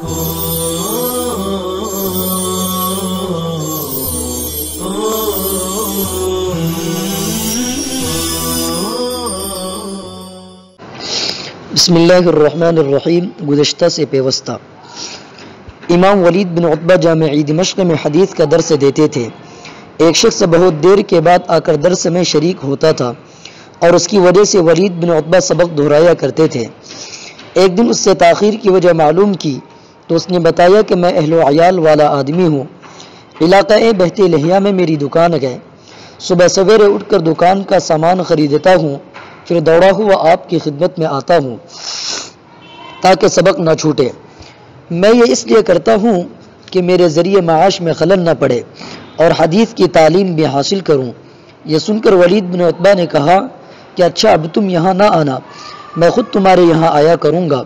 بسم اللہ الرحمن الرحیم۔ گزشتہ سے پیوستہ امام ولید بن عتبہ جامعی دمشق میں حدیث کا درس دیتے تھے۔ ایک شخص بہت دیر کے بعد آ کر درس میں شریک ہوتا تھا اور اس کی وجہ سے ولید بن عتبہ سبق دہرایا کرتے تھے۔ ایک دن اس سے تاخیر کی وجہ معلوم کی تو اس نے بتایا کہ میں اہل و عیال والا آدمی ہوں، علاقہ بہتے لہیا میں میری دکان ہے، صبح سویرے اٹھ کر دکان کا سامان خریدتا ہوں، پھر دوڑا ہوا آپ کی خدمت میں آتا ہوں تاکہ سبق نہ چھوٹے۔ میں یہ اس لیے کرتا ہوں کہ میرے ذریعے معاش میں خلل نہ پڑے اور حدیث کی تعلیم بھی حاصل کروں۔ یہ سن کر ولید بن عتبہ نے کہا کہ اچھا اب تم یہاں نہ آنا، میں خود تمہارے یہاں آیا کروں گا۔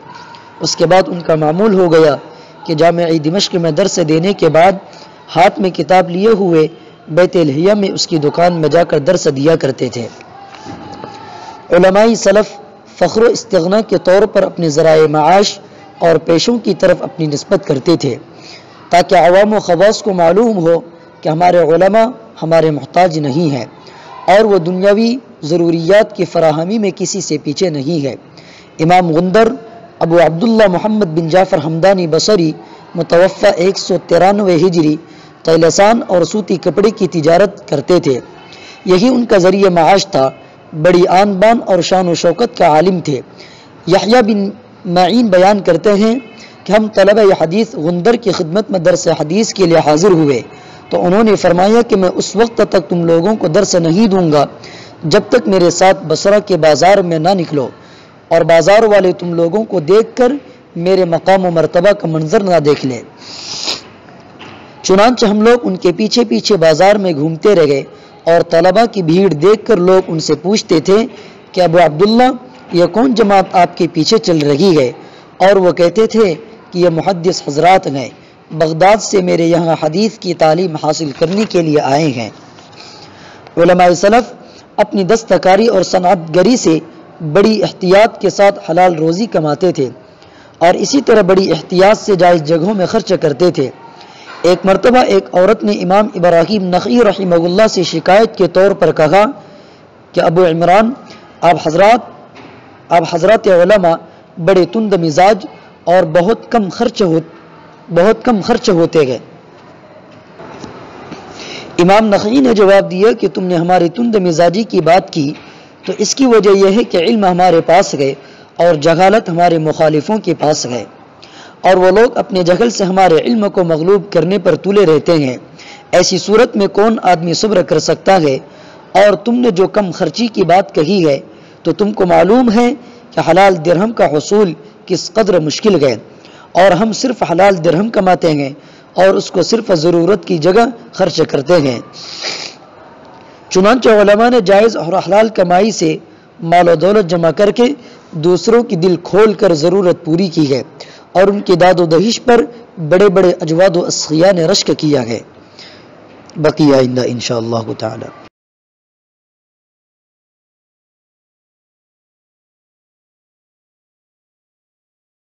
اس کے بعد ان کا معمول ہو گیا کہ جامعہ دمشق میں درس دینے کے بعد ہاتھ میں کتاب لیے ہوئے بیت لہیا میں اس کی دکان میں جا کر درس دیا کرتے تھے۔ علماء سلف فخر و استغنا کے طور پر اپنے ذرائع معاش اور پیشوں کی طرف اپنی نسبت کرتے تھے تاکہ عوام و خواص کو معلوم ہو کہ ہمارے علماء ہمارے محتاج نہیں ہیں اور وہ دنیاوی ضروریات کی فراہمی میں کسی سے پیچھے نہیں ہے۔ امام غندر ابو عبداللہ محمد بن جعفر حمدانی بصری متوفہ 193 ہجری طیلسان اور سوتی کپڑے کی تجارت کرتے تھے، یہی ان کا ذریعہ معاش تھا۔ بڑی آن بان اور شان و شوکت کا عالم تھے۔ یحییٰ بن معین بیان کرتے ہیں کہ ہم طلبہ حدیث غندر کی خدمت میں درس حدیث کے لیے حاضر ہوئے تو انہوں نے فرمایا کہ میں اس وقت تک تم لوگوں کو درس نہیں دوں گا جب تک میرے ساتھ بصرہ کے بازار میں نہ نکلو اور بازار والے تم لوگوں کو دیکھ کر میرے مقام و مرتبہ کا منظر نہ دیکھ لیں۔ چنانچہ ہم لوگ ان کے پیچھے پیچھے بازار میں گھومتے رہ گئے اور طلبہ کی بھیڑ دیکھ کر لوگ ان سے پوچھتے تھے کہ ابو عبداللہ یہ کون جماعت آپ کے پیچھے چل رہی ہے، اور وہ کہتے تھے کہ یہ محدث حضرات ہیں، بغداد سے میرے یہاں حدیث کی تعلیم حاصل کرنے کے لیے آئے ہیں۔ علماء سلف اپنی دستکاری اور صنعت گری سے بڑی احتیاط کے ساتھ حلال روزی کماتے تھے اور اسی طرح بڑی احتیاط سے جائز جگہوں میں خرچ کرتے تھے۔ ایک مرتبہ ایک عورت نے امام ابراہیم نخعی رحمہ اللہ سے شکایت کے طور پر کہا کہ ابو عمران آپ حضرات علماء بڑے تند مزاج اور بہت کم خرچ ہوتے گئے۔ امام نخعی نے جواب دیا کہ تم نے ہماری تند مزاجی کی بات کی تو اس کی وجہ یہ ہے کہ علم ہمارے پاس گئے اور جہالت ہمارے مخالفوں کے پاس گئے، اور وہ لوگ اپنے جہل سے ہمارے علم کو مغلوب کرنے پر تلے رہتے ہیں۔ ایسی صورت میں کون آدمی صبر کر سکتا ہے؟ اور تم نے جو کم خرچی کی بات کہی ہے تو تم کو معلوم ہے کہ حلال درہم کا حصول کس قدر مشکل ہے، اور ہم صرف حلال درہم کماتے ہیں اور اس کو صرف ضرورت کی جگہ خرچ کرتے ہیں۔ چنانچہ علماء نے جائز اور حلال کمائی سے مال و دولت جمع کر کے دوسروں کی دل کھول کر ضرورت پوری کی ہے اور ان کی داد و دہش پر بڑے بڑے اجواد و اسخیاء نے رشک کیا ہے۔ بقیہ آئندہ انشاءاللہ تعالی۔